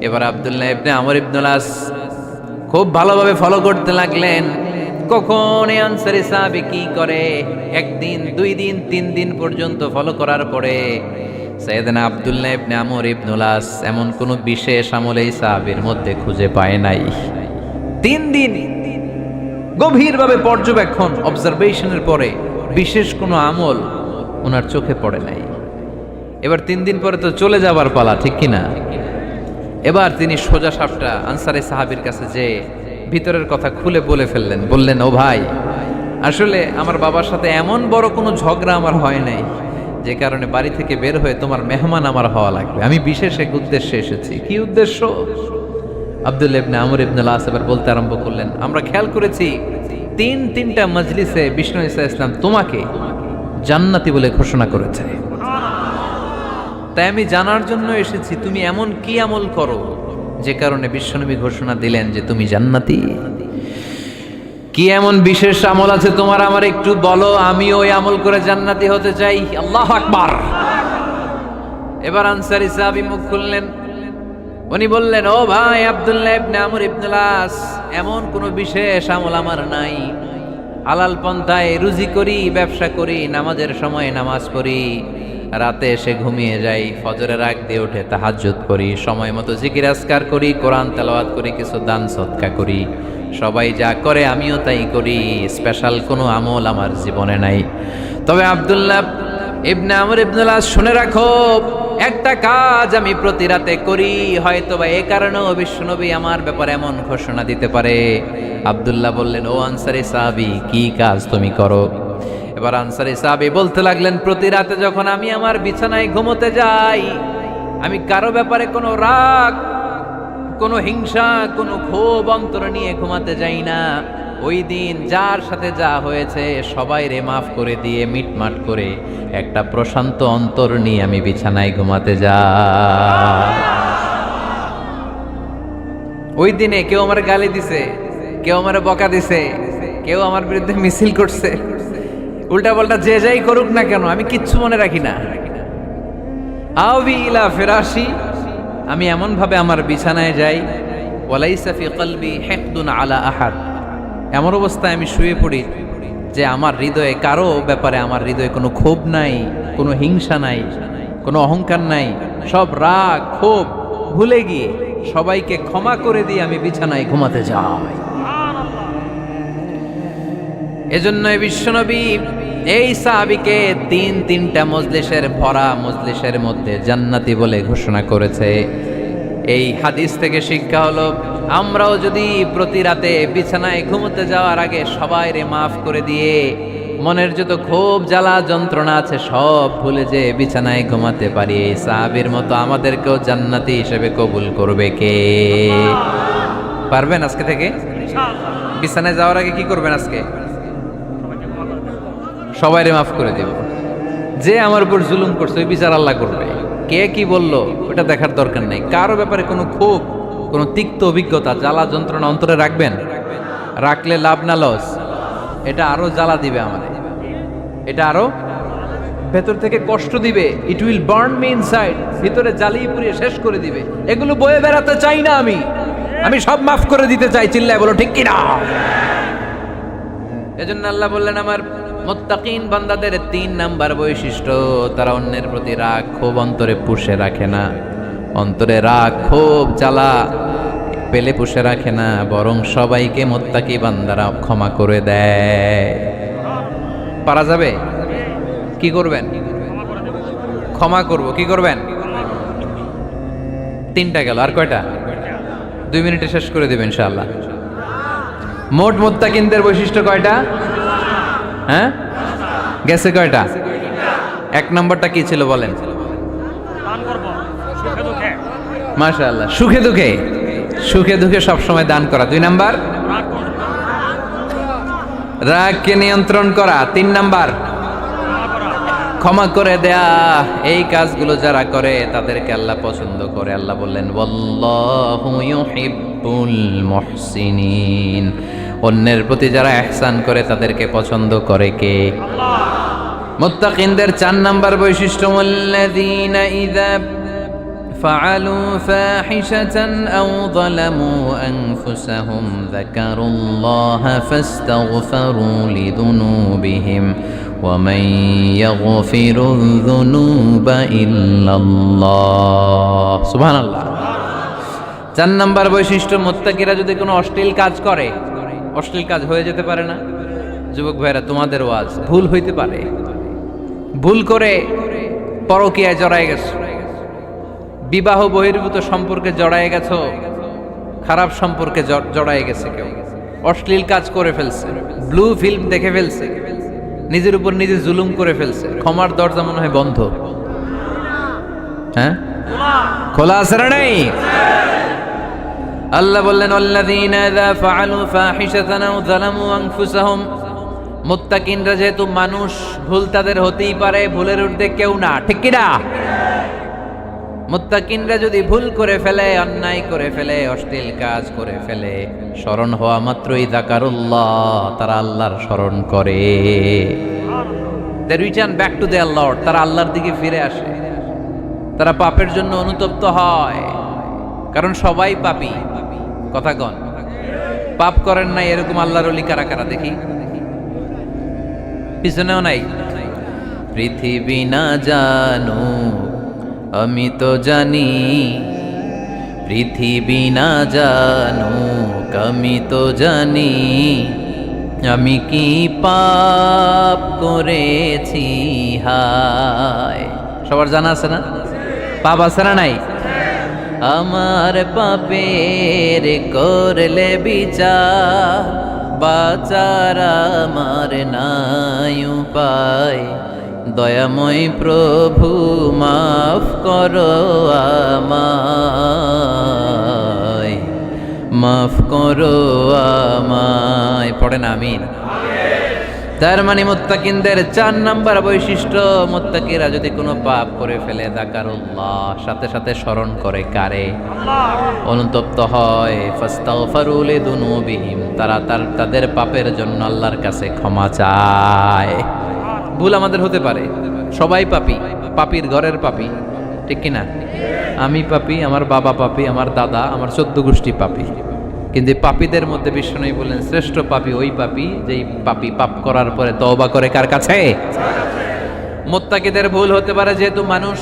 এবার আব্দুল্লাহ ইবনে আমর ইবনে আস খুব ভালোভাবে ফলো করতে লাগলেন, কখন এই আনসারী সাহাবী কি করে। 1 দিন 2 দিন 3 দিন পর্যন্ত ফলো করার পরে সাইয়েদনা আব্দুল্লাহ ইবনে আমর ইবনে আস এমন কোন বিশেষ আমল এই সাহাবীর মধ্যে খুঁজে পায় নাই। 3 দিন গভীরভাবে পর্যবেক্ষণ, অবজারভেশনের পরে বিশেষ কোনো আমল ওনার চোখে পড়ে নাই। এবার 3 দিন পরে তো চলে যাবার পালা, ঠিক কিনা? এবার তিনি সোজা সাপটা আনসারী সাহাবীর কাছে যে ভিতরের কথা খুলে বলে ফেললেন, বললেন, ও ভাই, আসলে আমার বাবার সাথে এমন বড় কোনো ঝগড়া আমার হয় নাই, যে কারণে বাড়ি থেকে বের হয়ে তোমার মেহমান আমার হওয়া লাগবে। আমি বিশেষ এক উদ্দেশ্যে এসেছি। কি উদ্দেশ্য? আব্দুল্লাহ ইবনে আমর ইবনে আস এবার বলতে আরম্ভ করলেন, আমরা খেয়াল করেছি 3টা মজলিসে বিষ্ণু ঈসা ইসলাম তোমাকে জান্নাতি বলে ঘোষণা করেছে, তাই আমি জানার জন্য এসেছি তুমি এমন কি আমল করো যে কারণে বিশ্বনবী ঘোষণা দিলেন যে তুমি জান্নাতি। কি এমন বিশেষ আমল আছে তোমার, আমার একটু বলো, আমি ওই আমল করে জান্নাতি হতে চাই। আল্লাহু আকবার। এবার আনসারী সাহাবী মুখ খুললেন, উনি বললেন, ও ভাই আব্দুল্লাহ ইবনে আমর ইবনে আস, এমন কোনো বিশেষ আমল আমার নাই। হালাল পন্থায় রুজি করি, ব্যবসা করি, নামাজের সময় নামাজ পড়ি, রাতে এসে ঘুমিয়ে যাই, ফজরের আগ দিয়ে উঠে তাহাজ্জুদ করি, সময় মতো জিকির আজকার করি, কোরআন তেলাওয়াত করি, কিছু দান সদকা করি। সবাই যা করে আমিও তাই করি, স্পেশাল কোনো আমল আমার জীবনে নাই। তবে আব্দুল্লাহ ইবনে আমর ইবনে আস, শুনে রাখো, একটা কাজ আমি প্রতি রাতে করি, হয়তোবা এই কারণেও বিশ্বনবী আমার ব্যাপারে এমন ঘোষণা দিতে পারে। আব্দুল্লাহ বললেন, ও আনসারী সাহাবী, কি কাজ তুমি করো? এবার আনসারী সাহাবী বলতে লাগলেন, প্রতি রাতে যখন আমি আমার বিছানায় ঘুমোতে যাই, আমি কারো ব্যাপারে কোনো রাগ, কোনো হিংসা, কোনো ক্ষোভ অন্তরে নিয়ে ঘুমাতে যাই না। ওই দিন যার সাথে যা হয়েছে সবাই রে মাফ করে দিয়ে মিটমাট করে একটা প্রশান্ত অন্তর নিয়ে আমি বিছানায় ঘুমাতে যাই। ওই দিনে কেউ আমার গালি দিছে, কেউ আমার বকা দিছে, কেউ আমার বিরুদ্ধে মিছিল করছে, উল্টা পাল্টা যে যাই করুক না কেন, আমি কিচ্ছু মনে রাখি না। আওবি ইলা ফিরাশি আমি এমনভাবে আমার বিছানায় যাই, ওয়ালাইসা ফি কলবি হিকদুন আলা আহাদ, এমন অবস্থায় আমি শুয়ে পড়ি যে আমার হৃদয়ে কারো ব্যাপারে আমার হৃদয়ে কোনো ক্ষোভ নাই, কোনো হিংসা নাই, কোনো অহংকার নাই, সব রাগ ক্ষোভ ভুলে গিয়ে সবাইকে ক্ষমা করে দিয়ে আমি বিছানায় ঘুমাতে যাই। এজন্য বিশ্বনবী এই সাহাবীকে তিনটা মজলিসের ভরা মজলিসের মধ্যে জান্নাতি বলে ঘোষণা করেছে। এই হাদিস থেকে শিক্ষা হলো, আমরাও যদি প্রতি রাতে বিছানায় ঘুমোতে যাওয়ার আগে সবাইরে মাফ করে দিয়ে মনের যত ক্ষোভ জ্বালা যন্ত্রণা আছে সব ভুলে যে বিছানায় ঘুমাতে পারি, এই সাহাবীর মতো আমাদেরকেও জান্নাতি হিসেবে কবুল করবে কে? পারবেন আজকে থেকে? বিছানায় যাওয়ার আগে কি করবেন? আজকে সবাইরে মাফ করে দেব। যে আমার উপর জুলুম করছে ওই বিচার আল্লাহ করবে। কে কি বললো ওটা দেখার দরকার নেই। কারো ব্যাপারে কোনো ক্ষোভ, কোনো তিক্ত অভিজ্ঞতা, জ্বালা যন্ত্রণা অন্তরে রাখবেন? রাখলে লাভ না লস? এটা আরো জ্বালা দিবে আমাদের, এটা আরো ভেতর থেকে কষ্ট দিবে। It will burn me inside, ভিতরে জ্বালিয়ে পুড়িয়ে শেষ করে দিবে। এগুলো বয়ে বেড়াতে চাই না আমি সব মাফ করে দিতে চাই। চিল্লায় বলো ঠিক কিনা? এজন্য আল্লাহ বললেন, আমার মুত্তাকিন বান্দাদের 3 নাম্বার বৈশিষ্ট্য, তারা অন্যের প্রতি রাগ ক্ষোভ অন্তরে পুষে রাখে না। অন্তরে রাগ ক্ষোভ জ্বালা পেলে পুষে রাখে না, বরং সবাইকে মুত্তাকি বান্দারা ক্ষমা করে দেয়। পারা যাবে? কি করবেন? ক্ষমা করব। কি করবেন? 3টা গেল, আর কয়টা? 2 মিনিটে শেষ করে দেবেন ইনশাআল্লাহ। মোট মুত্তাকিনদের বৈশিষ্ট্য কয়টা? হ্যাঁ, গেছে কয়টা? 1 নম্বরটা কি ছিল বলেন? মাশাআল্লাহ, সুখে দুঃখে, সুখে দুঃখে সবসময় দান করা। 2 নাম্বার রাগকে নিয়ন্ত্রণ করা। 3 নাম্বার ক্ষমা করে দেয়া। এই কাজগুলো যারা করে তাদেরকে আল্লাহ পছন্দ করে। আল্লাহ বললেন, ওয়াল্লাহু ইউহিব্বুল মুহসিনিন, অন্যের প্রতি যারা ইহসান করে তাদেরকে পছন্দ করে কে? মুত্তাকিনদের 4 নাম্বার বৈশিষ্ট্য, ওয়াল্লাযীনা ইযা ফাআলু ফাহিশাতান আও যালামু আনফুসাহুম যাকারুল্লাহা ফাস্তাগফারু লিযুনুবিহিম ওয়া মান ইয়াগফিরুয যুনুবা ইল্লাল্লাহ। সুবহানাল্লাহ। 4 নাম্বার বৈশিষ্ট্য, মুত্তাকিরা যদি কোনো অশ্লীল কাজ করে, অশ্লীল কাজ হয়ে যেতে পারে না? যুবক ভাইরা, তোমাদের ওয়াজ, ভুল হইতে পারে। ভুল করে পরকীয়ায় জড়ায় গেছো, বিবাহ বহির্ভূত সম্পর্কে জড়ায় গেছো, খারাপ সম্পর্কে জড়ায় গেছে কেউ, অশ্লীল কাজ করে ফেলছে, ব্লু ফিল্ম দেখে ফেলছে, নিজের উপর নিজে জুলুম করে ফেলছে। ক্ষমার দরজা মনে হয় বন্ধ। হ্যাঁ, খোলা আছে না নাই? আল্লাহ বললেন, আল্লাযীনা ইযা ফাআলু ফাহিশাতান আও যালামু আনফুসাহুম, মুত্তাকিনরা যেহেতু মানুষ, ভুল তাদের হতেই পারে, ভুলের ঊর্ধ্বে কেউ না, ঠিক কি না? মুত্তাকিনরা যদি ভুল করে ফেলে, অন্যায় করে ফেলে, অশ্লীল কাজ করে ফেলে, স্মরণ হওয়া মাত্রই যাকারুল্লাহ, তারা আল্লাহর স্মরণ করে। They return back to their lord, তারা আল্লাহর দিকে ফিরে আসে। তারা পাপের জন্য অনুতপ্ত হয়, কারণ সবাই পাপী। কথা কন, পাপ করেন নাই এরকম আল্লাহর ওলি কারা কারা দেখি? পিছনেও নাই। পৃথিবী না জানো আমি তো জানি, পৃথিবী না জানো আমি তো জানি, আমি কি পাপ করেছি হায়। সবার জানা আছে না? পাপ আছে না নাই? আমার পাপের করলে বিচার, বাঁচার আমার নাই উপায়, দয়াময় প্রভু মাফ করো আমায়, মাফ করো আমায়। পড়েন আমিন। তার মানে মুত্তাকিনদের 4 নাম্বার বৈশিষ্ট্য, মুত্তাকিরা যদি কোনো পাপ করে ফেলে, যাকারুল্লাহ, সাথে সাথে স্মরণ করে কারে? অনুতপ্ত হয়। ফাস্তাগফারু লিযুনুবিহিম, তারা তাদের পাপের জন্য আল্লাহর কাছে ক্ষমা চায়। ভুল আমাদের হতে পারে, সবাই পাপী, পাপীর ঘরের পাপী, ঠিক কিনা? আমি পাপী, আমার বাবা পাপী, আমার দাদা, আমার 14 গোষ্ঠী পাপী। কিন্তু এই পাপীদের মধ্যে বিষ্ণু বলেন শ্রেষ্ঠ পাপী ওই পাপী যেই পাপী পাপ করার পরে তওবা করে কার কাছে? মুত্তাকিদের ভুল হতে পারে, যেহেতু মানুষ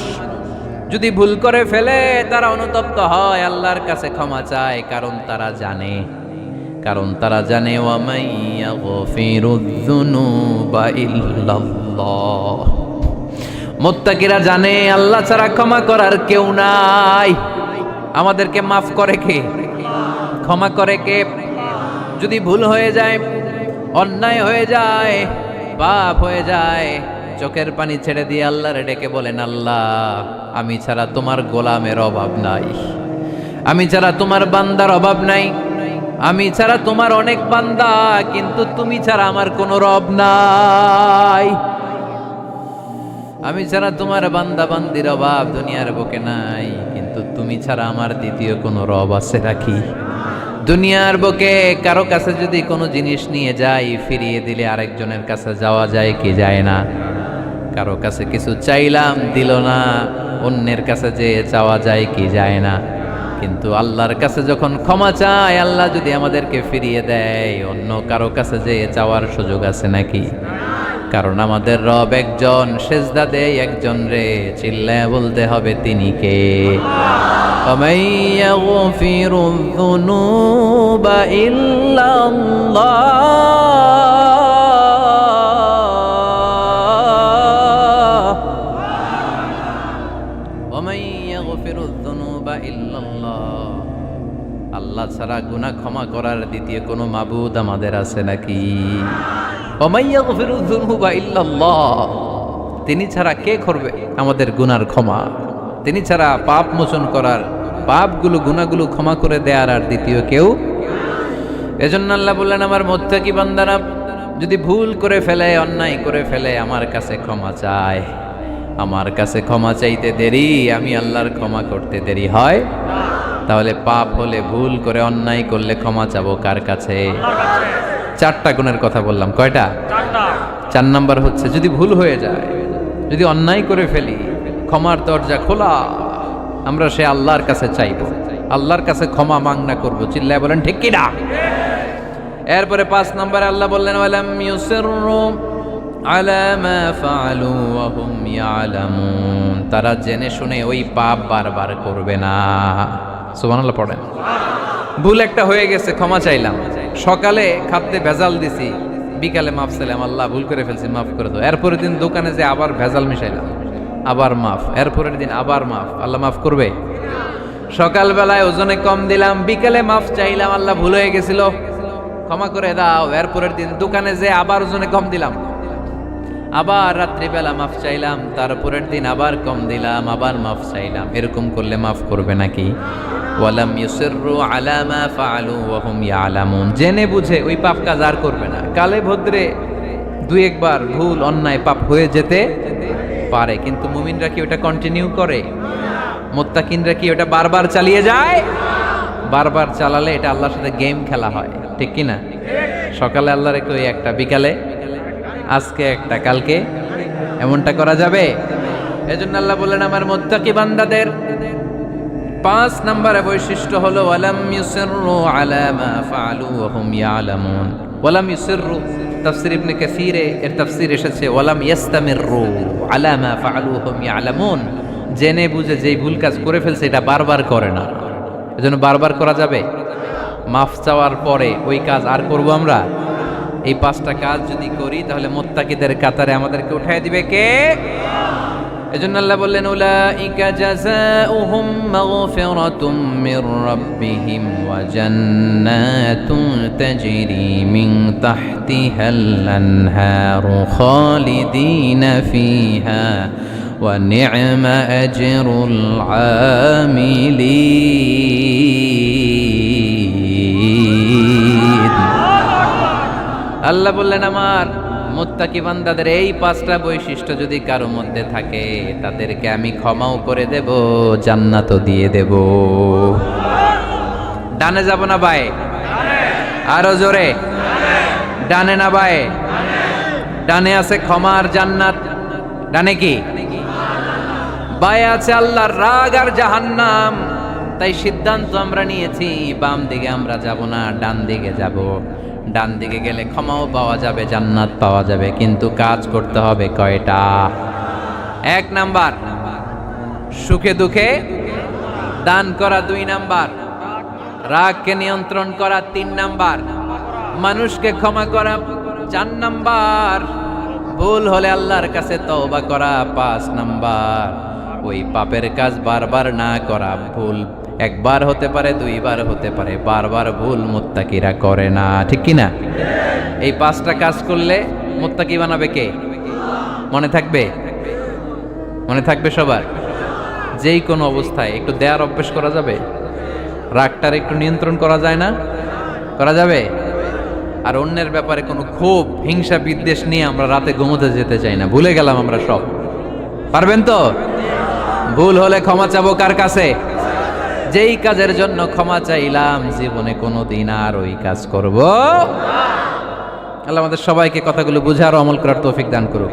যদি ভুল করে ফেলে তারা অনুতপ্ত হয়, আল্লাহর কাছে ক্ষমা চায়, কারণ তারা জানে ওয়া মাইয়া গফিরুয যুনুবা ইল্লাল্লাহ। মুত্তাকিরা জানে আল্লাহ ছাড়া ক্ষমা করার কেউ নাই। আমাদেরকে মাফ করে কে? ক্ষমা করে কে? যদি ভুল হয়ে যায়, অন্যায় হয়ে যায়, পাপ হয়ে যায়, চোখের পানি ছেড়ে দিয়ে আল্লাহরে ডেকে বলেন, আল্লাহ আমি ছাড়া তোমার গোলামের অভাব নাই, আমি ছাড়া তোমার বান্দার অভাব নাই, আমি ছাড়া তোমার অনেক বান্দা, কিন্তু তুমি ছাড়া আমার কোনো রব নাই। আমি ছাড়া তোমার বান্দা বান্দির অভাব দুনিয়ার বুকে নাই, কিন্তু তুমি ছাড়া আমার দ্বিতীয় কোনো রব আছে নাকি? দুনিয়ার বুকে কারো কাছে যদি কোনো জিনিস নিয়ে যাই, ফিরিয়ে দিলে আরেকজনের কাছে যাওয়া যায় কি যায় না? কারো কাছে কিছু চাইলাম দিল না, অন্যের কাছে যে চাওয়া যায় কি যায় না? কিন্তু আল্লাহর কাছে যখন ক্ষমা চাই, আল্লাহ যদি আমাদেরকে ফিরিয়ে দেয়, অন্য কারো কাছে যে চাওয়ার সুযোগ আছে নাকি? কারণ আমাদের রব একজন, সেজদা দেয় একজন রে, চিল্লায় বলতে হবে তিনি কে? وَمَن يَغْفِرُ الذُّنُوبَ إِلَّا اللَّهُ وَمَن يَغْفِرُ الذُّنُوبَ إِلَّا اللَّهُ। আল্লাহ ছাড়া গুনাহ ক্ষমা করার দ্বিতীয় কোনো মাবুদ আমাদের আছে নাকি? وَمَن يَغْفِرُ الذُّنُوبَ إِلَّا اللَّهُ। তিনি ছাড়া কে করবে আমাদের গুনার ক্ষমা? তিনি ছাড়া পাপ মোচন করার, পাপগুলো গুনাহগুলো ক্ষমা করে দেয়ার আর দ্বিতীয় কেউ। এজন্য আল্লাহ বললেন, আমার মুত্তাকি বান্দারা যদি ভুল করে ফেলে, অন্যায় করে ফেলে, আমার কাছে ক্ষমা চায়। আমার কাছে ক্ষমা চাইতে দেরি, আমি আল্লাহর ক্ষমা করতে দেরি হয়? তাহলে পাপ হলে, ভুল করে অন্যায় করলে ক্ষমা চাবো কার কাছে? চারটা গুণের কথা বললাম, কয়টা? 4 নাম্বার হচ্ছে যদি ভুল হয়ে যায়, যদি অন্যায় করে ফেলি, ক্ষমার দরজা খোলা, আমরা সে আল্লাহর কাছে চাইব, আল্লাহর কাছে ক্ষমা মাংনা করব। চিল্লায় বলেন ঠিক কি না? এরপরে 5 নম্বরে আল্লাহ বললেন, ওয়ালাম ইউসিররু আলা মা ফাআলু ওয়া হুম ইয়ালামুন। তারা জেনে শুনে ওই পাপ বারবার করবে না। সুবহানাল্লাহ পড়েন। ভুল একটা হয়ে গেছে, ক্ষমা চাইলাম, সকালে খাদ্যে ভেজাল দিছি, বিকালে মাফ চাইলাম, আল্লাহ ভুল করে ফেলছি মাফ করে দাও। এরপরের দিন দোকানে যে আবার ভেজাল মিশাইলাম, আবার মাফ, এরপরের দিন আবার মাফ, আল্লাহ মাফ করবে? সকালবেলায় ওজনে কম দিলাম, বিকালে মাফ চাইলাম, আল্লাহ ভুল হয়ে গেছিল ক্ষমা করে দাও। এরপরের দিন দোকানে যে আবার ওজনে কম দিলাম, আবার রাত্রিবেলা মাফ চাইলাম, তারপরের দিন আবার কম দিলাম, আবার মাফ চাইলাম। এরকম করলে মাফ করবে নাকি? ওয়ালাম ইউসিররু আলা মা ফাআলু ওয়া হুম ইয়ালামুন। জেনে বুঝে ওই পাপ কাজ আর করবে না। কালে ভদ্রে 2-1 বার ভুল অন্যায় পাপ হয়ে যেতে পারে, কিন্তু মুমিনরা কি ওটা কন্টিনিউ করে? মুত্তাকিনরা কি ওটা বারবার চালিয়ে যায়? বারবার চালালে এটা আল্লাহর সাথে গেম খেলা হয়, ঠিক কি না? সকালে আল্লাহ রেখে ওই একটা, বিকালে আজকে একটা, কালকে এমনটা করা যাবে? এজন্য আল্লাহ বললেন, আমার মুত্তাকি বান্দাদের 5 নম্বরে বৈশিষ্ট্য হলো ওয়ালাম ইউসিররু আলা মা ফাআলু ওয়া হুম ইয়ালামুন। ওয়ালাম ইউসিররু, তাফসীর ইবনে কাসীরে এর তাফসীর এসেছে ওয়ালাম ইস্তামিররু আলা মা ফাআলু ওয়া হুম ইয়ালামুন। জেনে বুঝে যেই ভুল কাজ করে ফেলছে এটা বারবার করে না। এজন্য বারবার করা যাবে? মাফ চাওয়ার পরে ওই কাজ আর করব আমরা? এই 5টা কাজ যদি করি তাহলে মুত্তাকিদের কাতারে আমাদেরকে উঠায় দিবে কে? এজন্য আল্লাহ বললেন, উলাইকা জাযাউহুম মাগফিরাতুম মির রাব্বিহিম ওয়া জান্নাতুন তাজরি মিন তাহতিহাল আনহারু খালিদিনা ফিহা ওয়া নি'মা আজরুল আমিলিন। আল্লাহ বললেন, আমার মুত্তাকি বান্দাদের এই 5টা বৈশিষ্ট্য যদি কারো মধ্যে থাকে, তাদেরকে আমি ক্ষমাও করে দেব, জান্নাতও দিয়ে দেব। ডানে যাব না বায়ে? আরো জোরে। ডানে না বায়ে? ডানে আছে ক্ষমা আর জান্নাত। ডানে কি? বায়ে আছে আল্লাহর রাগ আর জাহান্নাম। তাই সিদ্ধান্ত আমরা নিয়েছি, বাম দিকে আমরা যাব না, ডান দিকে যাব। ডান দিকে গেলে ক্ষমাও পাওয়া যাবে, জান্নাত পাওয়া যাবে, কিন্তু কাজ করতে হবে কয়টা? 1 নাম্বার সুখে দুঃখে দান করা, 2 নাম্বার রাগকে নিয়ন্ত্রণ করা, 3 নাম্বার মানুষকে ক্ষমা করা, 4 নাম্বার ভুল হলে আল্লাহর কাছে তওবা করা, 5 নাম্বার ওই পাপের কাজ বারবার না করা। ভুল একবার হতে পারে, 2 বার হতে পারে, বারবার ভুল মুত্তাকিরা করে না, ঠিক কি না? এই 5টা কাজ করলে মুত্তাকি বানাবে কে? মনে থাকবে? মনে থাকবে সবার? যেই কোনো অবস্থায় একটু দেয়ার অভ্যেস করা যাবে? রাগটার একটু নিয়ন্ত্রণ করা যায় না? করা যাবে? আর অন্যের ব্যাপারে কোনো ক্ষোভ, হিংসা, বিদ্বেষ নিয়ে আমরা রাতে ঘুমোতে যেতে চাই না, ভুলে গেলাম আমরা সব। পারবেন তো? ভুল হলে ক্ষমা চাবো কার কাছে? যেই কাজের জন্য ক্ষমা চাইলাম জীবনে কোনোদিন আর ওই কাজ করব। আল্লাহ আমাদের সবাইকে কথাগুলো বুঝার ও আমল করার তৌফিক দান করুক।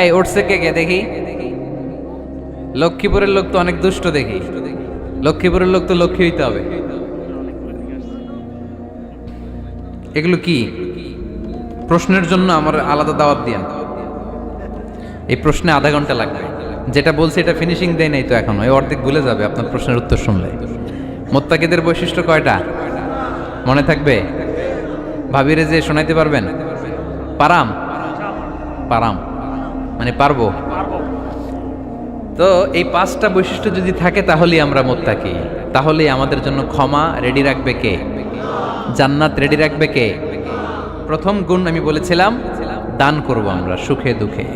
এই উঠছে কে কে দেখি? লক্ষ্মীপুরের লোক তো অনেক দুষ্ট দেখি। লক্ষ্মীপুরের লোক তো লক্ষ্মী হইতে হবে। এগুলো কি? প্রশ্নের জন্য আমার আলাদা দাওয়াত দিয়েন। এই প্রশ্নে আধা ঘন্টা লাগবে। যেটা বলছি এটা ফিনিশিং দেয় নাই তো এখনো, এই অর্ধেক ভুলে যাবে আপনার প্রশ্নের উত্তর শুনলে। মুত্তাকিদের বৈশিষ্ট্য কয়টা মনে থাকবে? ভাবিরে যে শোনাইতে পারবেন? পারাম পারাম মানে পারবো। তো এই 5টা বৈশিষ্ট্য যদি থাকে তাহলেই আমরা মুত্তাকি। তাহলেই আমাদের জন্য ক্ষমা রেডি রাখবে কে? জান্নাত রেডি রাখবে কে? প্রথম গুণ আমি বলেছিলাম, দান করব আমরা সুখে দুঃখে।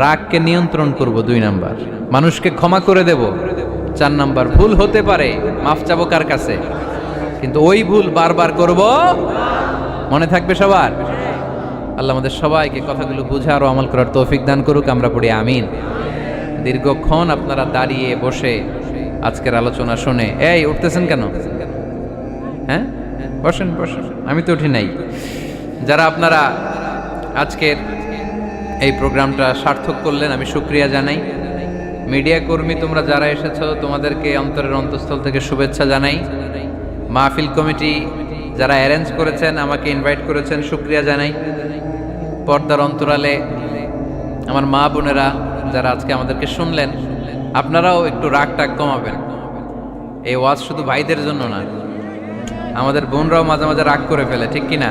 রাগকে নিয়ন্ত্রণ করব, 2 নাম্বার মানুষকে ক্ষমা করে দেব, 4 নাম্বার ভুল হতে পারে, মাফ চাবো কার কাছে? কিন্তু ওই ভুল বারবার করব। মনে থাকবে সবার? আল্লাহ আমাদের সবাইকে কথাগুলো বুঝার ও আমল করার তৌফিক দান করুক। আমরা পড়ি আমিন। দীর্ঘক্ষণ আপনারা দাঁড়িয়ে বসে আজকের আলোচনা শুনে, এই উঠতেছেন কেন? হ্যাঁ বসেন বসেন, আমি তো উঠি নাই। যারা আপনারা আজকের এই প্রোগ্রামটা সার্থক করলেন, আমি শুকরিয়া জানাই। মিডিয়া কর্মী তোমরা যারা এসেছো, তোমাদেরকে অন্তরের অন্তঃস্থল থেকে শুভেচ্ছা জানাই। মাহফিল কমিটি যারা অ্যারেঞ্জ করেছেন, আমাকে ইনভাইট করেছেন, শুকরিয়া জানাই। পর্দার অন্তরালে আমার মা বোনেরা যারা আজকে আমাদেরকে শুনলেন, আপনারাও একটু রাগ টাগ কমাবেন। এই ওয়াজ শুধু ভাইদের জন্য না, আমাদের বোনরাও মাঝে মাঝে রাগ করে ফেলে, ঠিক কি না?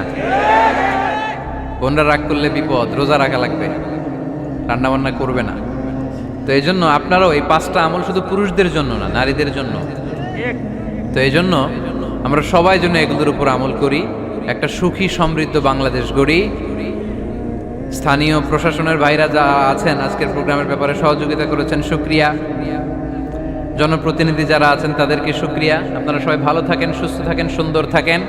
বোনরা রাগ করলে বিপদ, রোজা রাখা লাগবে, রান্না বান্না করবে না। তো এই জন্য আপনারাও এই 5টা আমল শুধু পুরুষদের জন্য না, নারীদের জন্য। তো এই জন্য আমরা সবাই জন্য এগুলোর উপর আমল করি, একটা সুখী সমৃদ্ধ বাংলাদেশ গড়ি। স্থানীয় প্রশাসনের ভাইরা যা আছেন আজকের প্রোগ্রামের ব্যাপারে সহযোগিতা করেছেন, শুকরিয়া। জনপ্রতিনিধি যারা আছেন তাদেরকে শুকরিয়া। আপনারা সবাই ভালো থাকেন, সুস্থ থাকেন, সুন্দর থাকেন।